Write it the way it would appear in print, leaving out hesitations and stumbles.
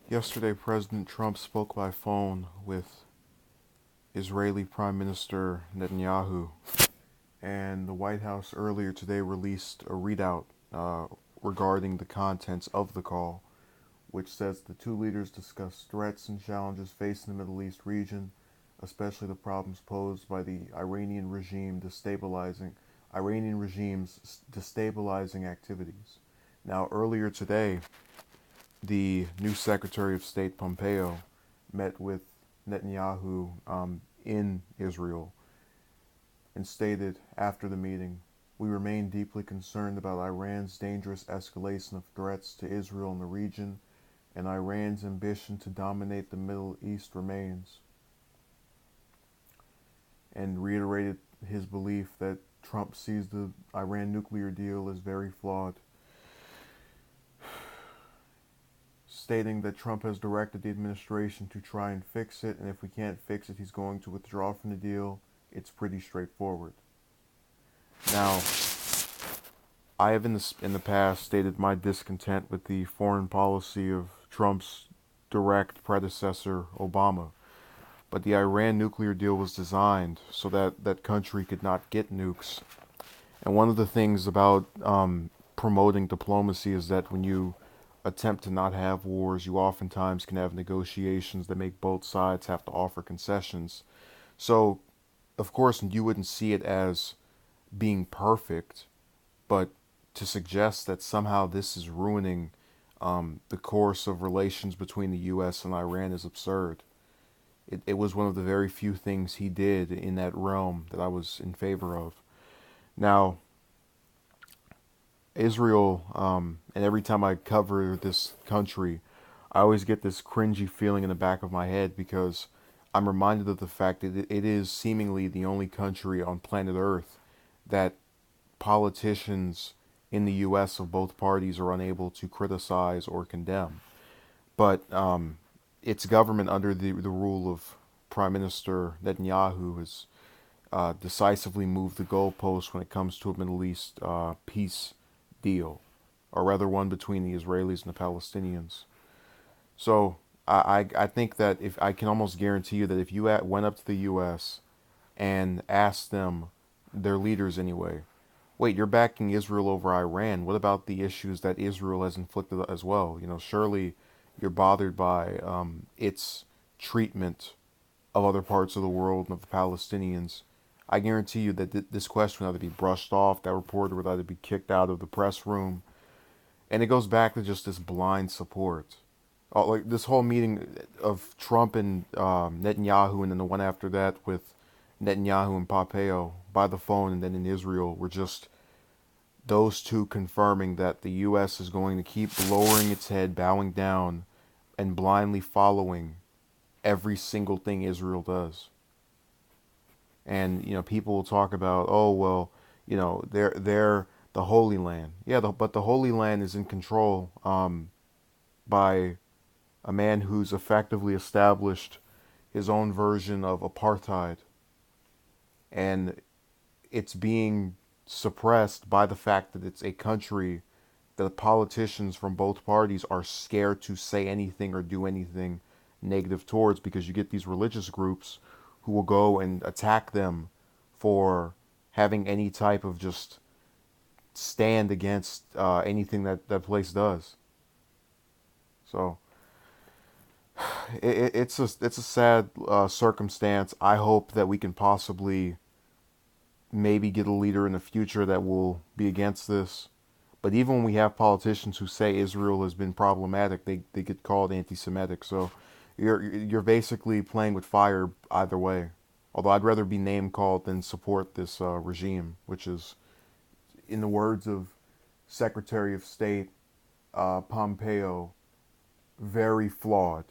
Yesterday, President Trump spoke by phone with Israeli Prime Minister Netanyahu, and the White House earlier today released a readout uh, regarding the contents of the call, which says the two leaders discussed threats and challenges facing the Middle East region, especially the problems posed by the Iranian regime's destabilizing activities. Now, earlier today, the new Secretary of State Pompeo met with Netanyahu in Israel and stated after the meeting, "We remain deeply concerned about Iran's dangerous escalation of threats to Israel and the region, and Iran's ambition to dominate the Middle East remains," and reiterated his belief that Trump sees the Iran nuclear deal as very flawed, stating that Trump has directed the administration to try and fix it, and if we can't fix it, he's going to withdraw from the deal. It's pretty straightforward. Now, I have in the past stated my discontent with the foreign policy of Trump's direct predecessor, Obama. But the Iran nuclear deal was designed so that that country could not get nukes. And one of the things about promoting diplomacy is that when you attempt to not have wars, you oftentimes can have negotiations that make both sides have to offer concessions. So, of course, you wouldn't see it as being perfect, but to suggest that somehow this is ruining the course of relations between the U.S. and Iran is absurd. It was one of the very few things he did in that realm that I was in favor of. Now, Israel, and every time I cover this country, I always get this cringy feeling in the back of my head because I'm reminded of the fact that it is seemingly the only country on planet Earth that politicians in the U.S. of both parties are unable to criticize or condemn. But its government, under the rule of Prime Minister Netanyahu, has decisively moved the goalposts when it comes to a Middle East peace deal, or rather one between the Israelis and the Palestinians. So I think that if I can almost guarantee you that if you went up to the U.S. and asked them, their leaders anyway, wait, you're backing Israel over Iran. What about the issues that Israel has inflicted as well? You know, surely you're bothered by its treatment of other parts of the world and of the Palestinians. I guarantee you that this question would either be brushed off, that reporter would either be kicked out of the press room, and it goes back to just this blind support. Like this whole meeting of Trump and Netanyahu, and then the one after that with Netanyahu and Pompeo by the phone, and then in Israel, were just those two confirming that the U.S. is going to keep lowering its head, bowing down, and blindly following every single thing Israel does. And people will talk about, oh well, they're the Holy Land. Yeah, but the Holy Land is in control by a man who's effectively established his own version of apartheid, and it's being suppressed by the fact that it's a country that politicians from both parties are scared to say anything or do anything negative towards, because you get these religious groups who will go and attack them for having any type of just stand against anything that that place does. So it's a sad circumstance. I hope that we can possibly maybe get a leader in the future that will be against this. But even when we have politicians who say Israel has been problematic, they get called anti-Semitic. So you're basically playing with fire either way. Although I'd rather be name called than support this regime, which is, in the words of Secretary of State Pompeo, very flawed.